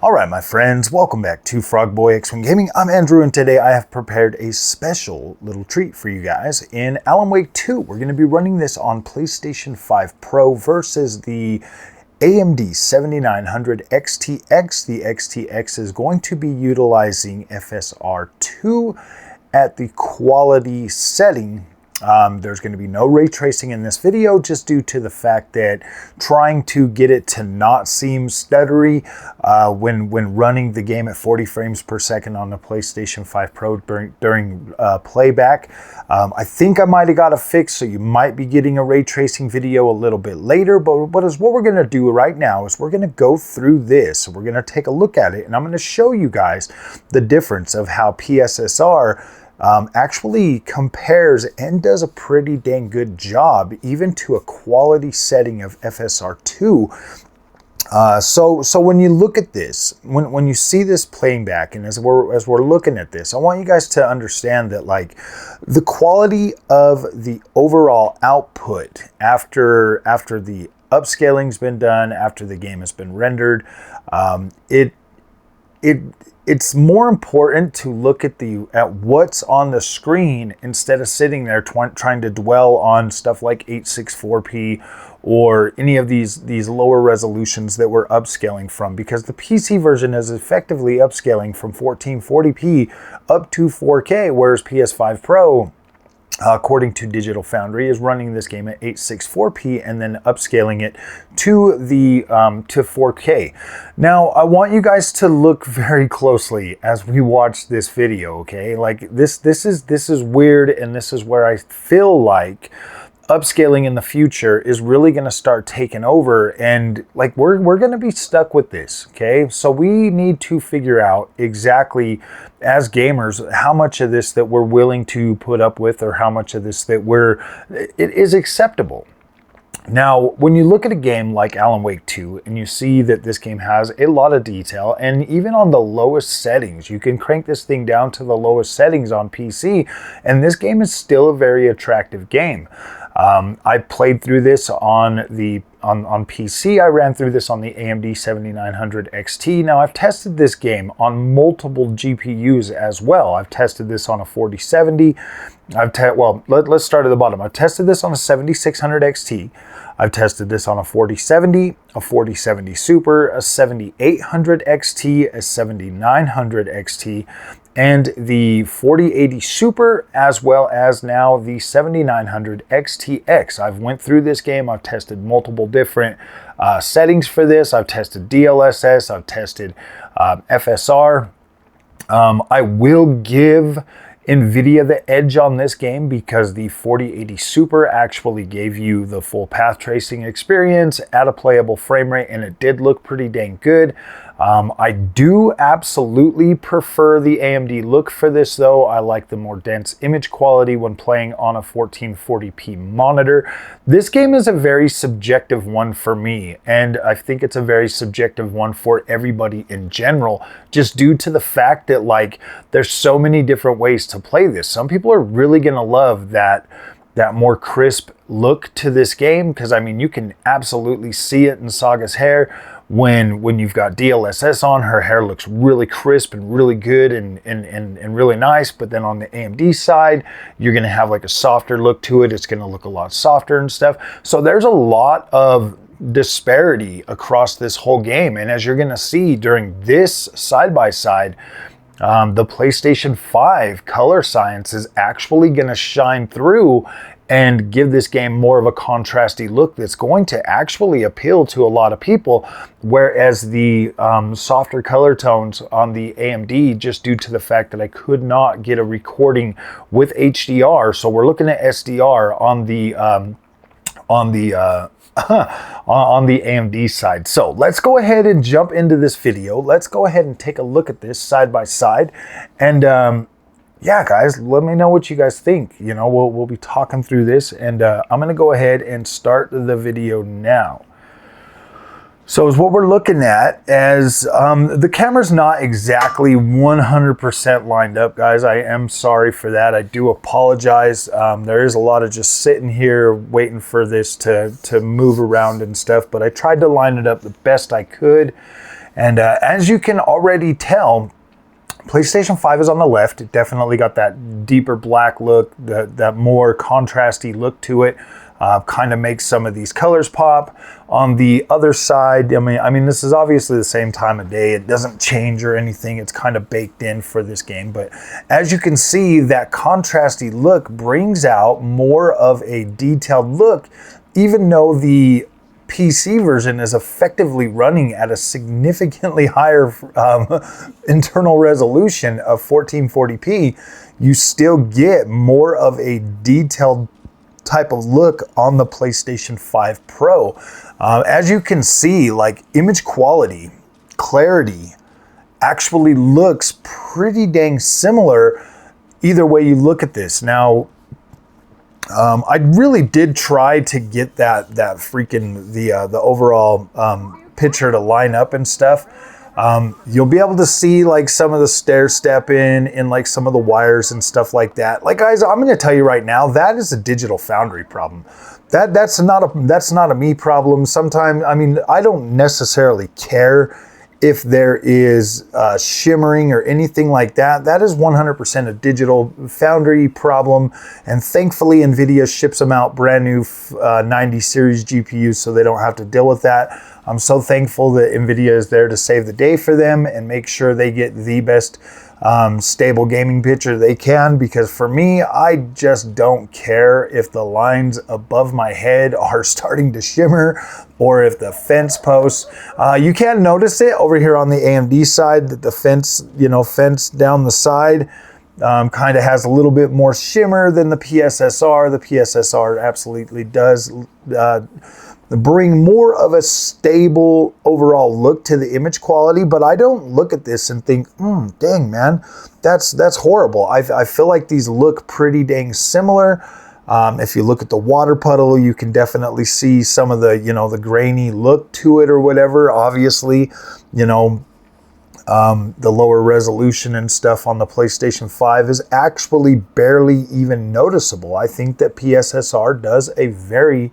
Alright my friends, welcome back to Frogboy X1 Gaming. I'm Andrew and today I have prepared a special little treat for you guys. In Alan Wake 2, we're going to be running this on PlayStation 5 Pro versus the AMD 7900 XTX. The XTX is going to be utilizing FSR 2 at the quality setting. There's going to be no ray tracing in this video just due to the fact that trying to get it to not seem stuttery when running the game at 40 frames per second on the PlayStation 5 Pro during playback. I think I might have got a fix, so you might be getting a ray tracing video a little bit later, but what we're going to do right now is we're going to go through this. We're going to take a look at it, and I'm going to show you guys the difference of how PSSR actually compares and does a pretty dang good job even to a quality setting of FSR 2. So when you look at this, when you see this playing back, and as we're looking at this, I want you guys to understand that like the quality of the overall output after the upscaling's been done, after the game has been rendered, it's more important to look at what's on the screen instead of sitting there trying to dwell on stuff like 864p or any of these lower resolutions that we're upscaling from, because the PC version is effectively upscaling from 1440p up to 4K, whereas PS5 Pro, according to Digital Foundry, is running this game at 864p and then upscaling it to 4K. Now, I want you guys to look very closely as we watch this video, okay? Like this is weird, and this is where I feel like upscaling in the future is really going to start taking over, and like we're going to be stuck with this, okay? So we need to figure out exactly as gamers how much of this that we're willing to put up with, or how much of this that it is acceptable. Now, when you look at a game like Alan Wake 2 and you see that this game has a lot of detail, and even on the lowest settings, you can crank this thing down to the lowest settings on PC, and this game is still a very attractive game. I played through this on PC. I ran through this on the AMD 7900 XT. Now, I've tested this game on multiple GPUs as well. I've tested this on a 4070. Let's start at the bottom. I've tested this on a 7600 XT. I've tested this on a 4070, a 4070 Super, a 7800 XT, a 7900 XT, and the 4080 Super, as well as now the 7900 XTX. I've went through this game. I've tested multiple different settings for this. I've tested DLSS. I've tested FSR. I will give NVIDIA the edge on this game because the 4080 Super actually gave you the full path tracing experience at a playable frame rate, and it did look pretty dang good. I do absolutely prefer the AMD look for this though. I like the more dense image quality when playing on a 1440p monitor. This game is a very subjective one for me, and I think it's a very subjective one for everybody in general, just due to the fact that like there's so many different ways to play this. Some people are really gonna love that more crisp look to this game, because I mean you can absolutely see it in Saga's hair. When you've got DLSS on, her hair looks really crisp and really good and really nice. But then on the AMD side, you're going to have like a softer look to it. It's going to look a lot softer and stuff. So there's a lot of disparity across this whole game. And as you're going to see during this side-by-side, the PlayStation 5 color science is actually going to shine through and give this game more of a contrasty look that's going to actually appeal to a lot of people, whereas the softer color tones on the AMD, just due to the fact that I could not get a recording with HDR, so we're looking at SDR on the AMD side. So let's go ahead and jump into this video. Let's go ahead and take a look at this side by side, and yeah, guys, let me know what you guys think. You know, we'll be talking through this, and I'm gonna go ahead and start the video now. So as what we're looking at as the camera's not exactly 100% lined up, guys. I am sorry for that. I do apologize. There is a lot of just sitting here waiting for this to move around and stuff, but I tried to line it up the best I could. And as you can already tell, PlayStation 5 is on the left. It definitely got that deeper black look, that more contrasty look to it. Kind of makes some of these colors pop. On the other side, I mean, this is obviously the same time of day. It doesn't change or anything. It's kind of baked in for this game. But as you can see, that contrasty look brings out more of a detailed look, even though the PC version is effectively running at a significantly higher internal resolution of 1440p. You still get more of a detailed type of look on the PlayStation 5 Pro. As you can see, like, image quality, clarity actually looks pretty dang similar either way you look at this. Now, I really did try to get that freaking the overall picture to line up and stuff. You'll be able to see like some of the stair step in like some of the wires and stuff like that. Like, guys, I'm going to tell you right now, that is a Digital Foundry problem. That's not a me problem. Sometimes, I mean, I don't necessarily care if there is shimmering or anything like that. That is 100% a Digital Foundry problem, and thankfully NVIDIA ships them out brand new 90 series GPUs so they don't have to deal with that. I'm so thankful that NVIDIA is there to save the day for them and make sure they get the best stable gaming picture they can, because for me, I just don't care if the lines above my head are starting to shimmer or if the fence posts. You can notice it over here on the AMD side that the fence, fence down the side kind of has a little bit more shimmer than the PSSR. The PSSR absolutely does bring more of a stable overall look to the image quality, but I don't look at this and think, dang man, that's horrible. I feel like these look pretty dang similar. If you look at the water puddle, you can definitely see some of the, the grainy look to it or whatever. Obviously, the lower resolution and stuff on the PlayStation 5 is actually barely even noticeable. I think that PSSR does a very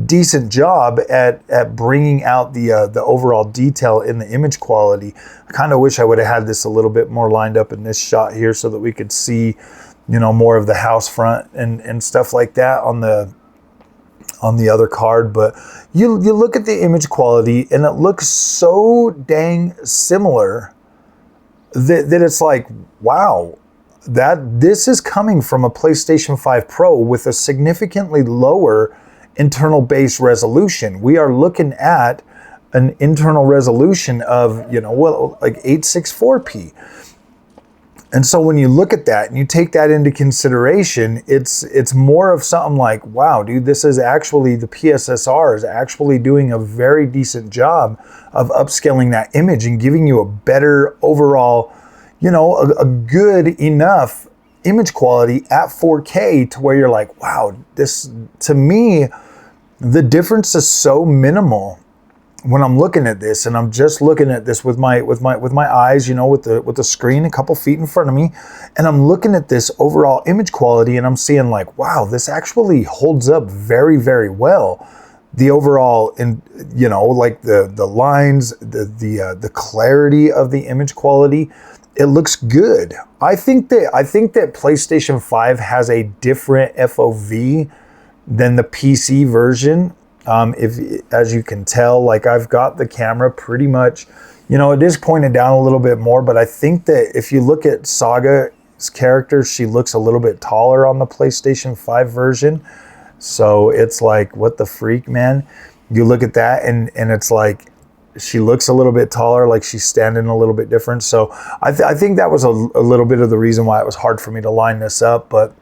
decent job at bringing out the overall detail in the image quality. I kind of wish I would have had this a little bit more lined up in this shot here so that we could see, more of the house front and stuff like that on the other card. But you look at the image quality and it looks so dang similar that it's like, wow, that this is coming from a PlayStation 5 Pro with a significantly lower internal base resolution. We are looking at an internal resolution of, like 864p. And so when you look at that and you take that into consideration, it's more of something like, wow, dude, this is actually, the PSSR is actually doing a very decent job of upscaling that image and giving you a better overall, a good enough image quality at 4K to where you're like, wow, this, to me, the difference is so minimal when I'm looking at this, and I'm just looking at this with my eyes, with the screen a couple feet in front of me, and I'm looking at this overall image quality, and I'm seeing like, wow, this actually holds up very, very well. The overall, like the lines, the clarity of the image quality, it looks good. I think that PlayStation 5 has a different FOV than the PC version. If, as you can tell, like, I've got the camera pretty much, it is pointed down a little bit more, but I think that if you look at Saga's character, she looks a little bit taller on the PlayStation 5 version. So it's like, what the freak, man? You look at that and it's like, she looks a little bit taller, like she's standing a little bit different. So I think that was a little bit of the reason why it was hard for me to line this up. But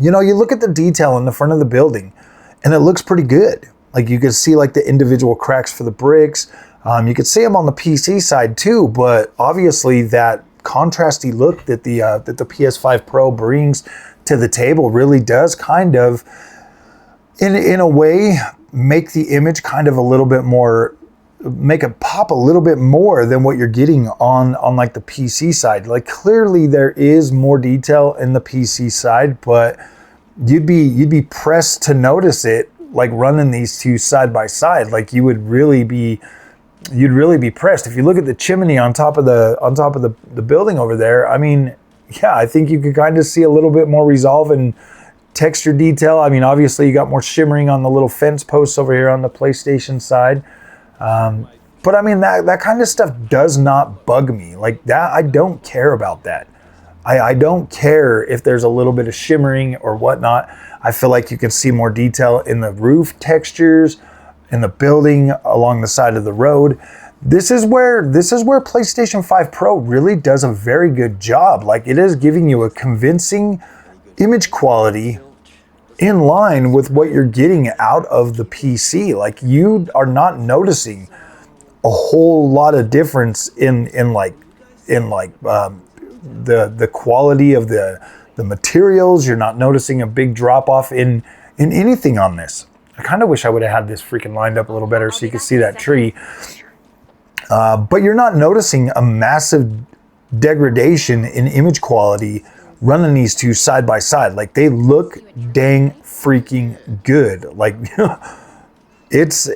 you look at the detail in the front of the building and it looks pretty good. Like, you can see like the individual cracks for the bricks. You could see them on the PC side too, but obviously that contrasty look that the PS5 Pro brings to the table really does kind of, in a way, make the image kind of a little bit more, make it pop a little bit more than what you're getting on like the PC side. Like, clearly there is more detail in the PC side, but you'd be pressed to notice it, like, running these two side by side. Like, you would really be you'd really be pressed. If you look at the chimney on top of the building over there, I mean, yeah, I think you could kind of see a little bit more resolve and texture detail. I mean, obviously you got more shimmering on the little fence posts over here on the PlayStation side. But I mean, that kind of stuff does not bug me. Like that, I don't care about that. I don't care if there's a little bit of shimmering or whatnot. I feel like you can see more detail in the roof textures, in the building, along the side of the road. This is where PlayStation 5 Pro really does a very good job. Like, it is giving you a convincing image quality in line with what you're getting out of the PC. Like, you are not noticing a whole lot of difference in the quality of the materials. You're not noticing a big drop off in anything on this. I kind of wish I would have had this freaking lined up a little better so you could see that tree. But you're not noticing a massive degradation in image quality running these two side by side. Like, they look dang freaking good. Like, it's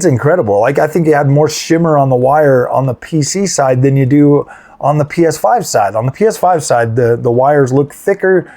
incredible. Like, I think you had more shimmer on the wire on the PC side than you do on the PS5 side. On the PS5 side, the wires look thicker,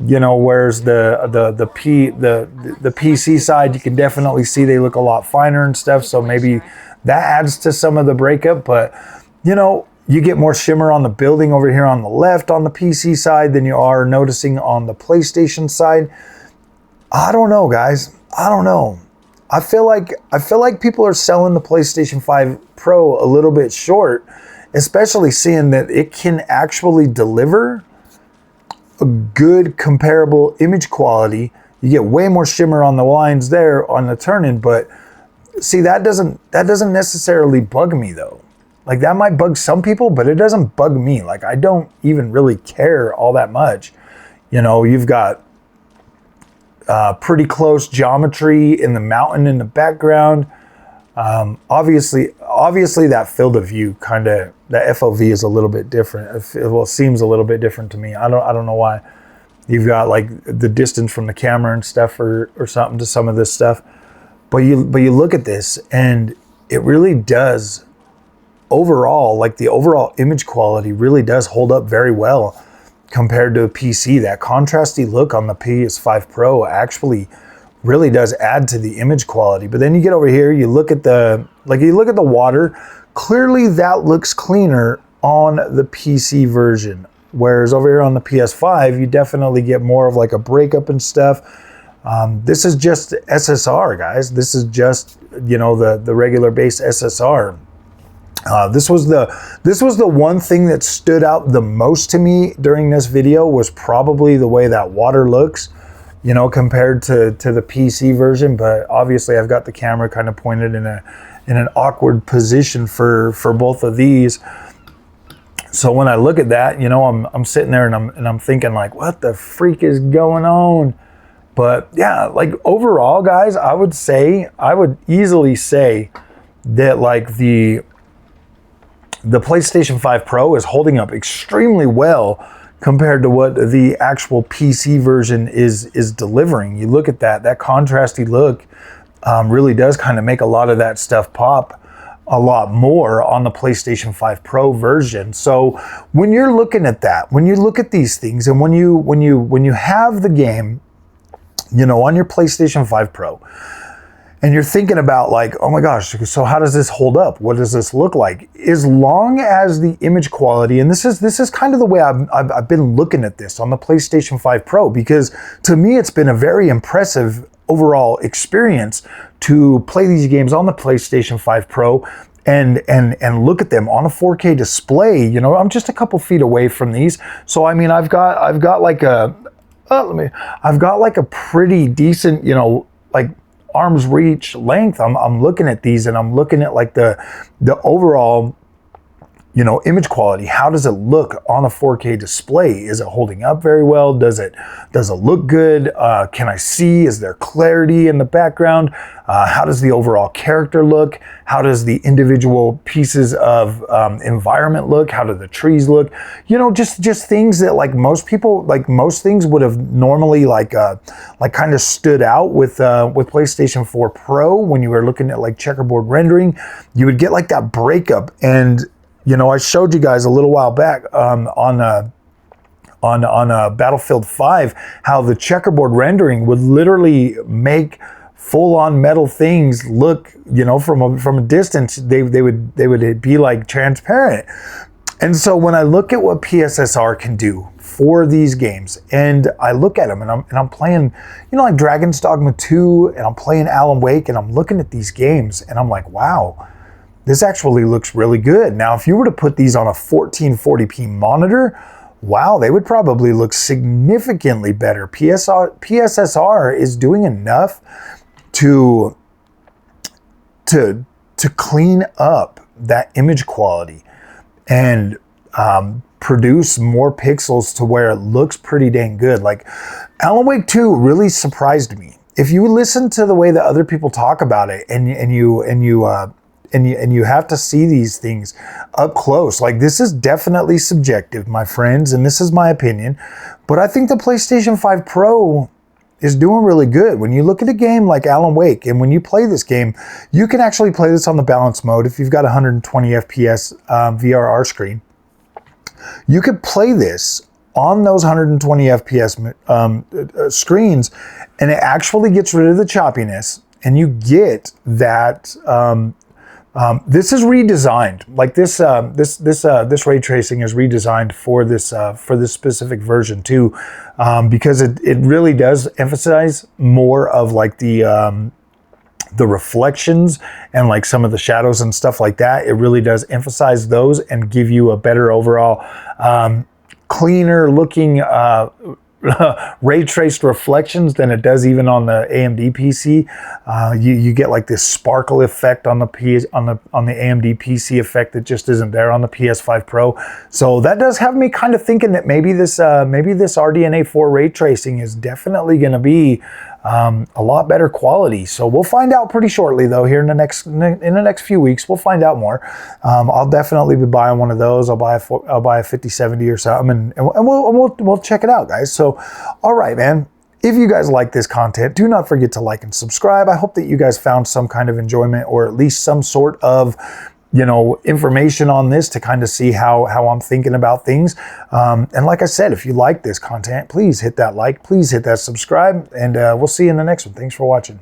you know, whereas the PC side, you can definitely see they look a lot finer and stuff. So maybe that adds to some of the breakup. But, you know, you get more shimmer on the building over here on the left on the PC side than you are noticing on the PlayStation side. I don't know, guys. I don't know. I feel like people are selling the PlayStation 5 Pro a little bit short, especially seeing that it can actually deliver a good comparable image quality. You get way more shimmer on the lines there on the turn-in, but see, that doesn't necessarily bug me though. Like, that might bug some people, but it doesn't bug me. Like, I don't even really care all that much. You know, you've got pretty close geometry in the mountain in the background. Obviously that field of view that FOV is a little bit different. It seems a little bit different to me. I don't know why. You've got like the distance from the camera and stuff or something to some of this stuff. But you look at this and it really does overall, like the overall image quality really does hold up very well compared to a PC. That contrasty look on the PS5 Pro actually really does add to the image quality. But then you get over here, you look at the water. Clearly that looks cleaner on the PC version. Whereas over here on the PS5, you definitely get more of like a breakup and stuff. This is just SSR, guys. This is just, you know, the regular base SSR. This was the one thing that stood out the most to me during this video, was probably the way that water looks, you know, compared to the PC version. But obviously I've got the camera kind of pointed in an awkward position for both of these. So when I look at that, you know, I'm sitting there and I'm thinking like, what the freak is going on? But yeah, like overall, guys, I would easily say that like the PlayStation 5 Pro is holding up extremely well compared to what the actual PC version is delivering. You look at that contrasty look really does kind of make a lot of that stuff pop a lot more on the PlayStation 5 Pro version. So when you're looking at that, when you look at these things, and when you have the game, you know, on your PlayStation 5 Pro, and you're thinking about like, oh my gosh, so how does this hold up? What does this look like? As long as the image quality, and this is kind of the way I've been looking at this on the PlayStation 5 Pro, because to me it's been a very impressive overall experience to play these games on the PlayStation 5 Pro and look at them on a 4K display. You know, I'm just a couple feet away from these, so I mean, I've got like a pretty decent, you know, like arm's reach length. I'm looking at these and I'm looking at like the overall you know, image quality. How does it look on a 4K display? Is it holding up very well? Does it look good? Can I see? Is there clarity in the background? How does the overall character look? How does the individual pieces of environment look? How do the trees look? You know, just things that like most people, like most things would have normally like kind of stood out with PlayStation 4 Pro when you were looking at like checkerboard rendering. You would get like that breakup. And you know, I showed you guys a little while back on Battlefield 5 how the checkerboard rendering would literally make full-on metal things look, you know, from a distance. They would be like transparent. And so when I look at what PSSR can do for these games, and I look at them, and I'm playing, you know, like Dragon's Dogma 2, and I'm playing Alan Wake, and I'm looking at these games, and I'm like, wow. This actually looks really good. Now, if you were to put these on a 1440p monitor, wow, they would probably look significantly better. PSSR is doing enough to clean up that image quality and produce more pixels to where it looks pretty dang good. Like Alan Wake 2 really surprised me. If you listen to the way that other people talk about it, and you have to see these things up close. Like, this is definitely subjective, my friends, and this is my opinion. But I think the PlayStation 5 Pro is doing really good. When you look at a game like Alan Wake, and when you play this game, you can actually play this on the balance mode. If you've got 120 FPS VRR screen, you could play this on those 120 FPS screens, and it actually gets rid of the choppiness, and you get that. This is redesigned. Like this ray tracing is redesigned for this specific version too, because it really does emphasize more of like the reflections and like some of the shadows and stuff like that. It really does emphasize those and give you a better overall, cleaner looking ray traced reflections than it does even on the AMD PC. You get like this sparkle effect on the AMD PC effect that just isn't there on the PS5 Pro. So that does have me kind of thinking that maybe this RDNA 4 ray tracing is definitely going to be a lot better quality. So we'll find out pretty shortly, though. Here in the next few weeks, we'll find out more. I'll definitely be buying one of those. I'll buy a 5070 or something, and we'll check it out, guys. So, all right, man. If you guys like this content, do not forget to like and subscribe. I hope that you guys found some kind of enjoyment, or at least some sort of, you know, information on this to kind of see how I'm thinking about things. And like I said, if you like this content, please hit that like, please hit that subscribe, and we'll see you in the next one. Thanks for watching.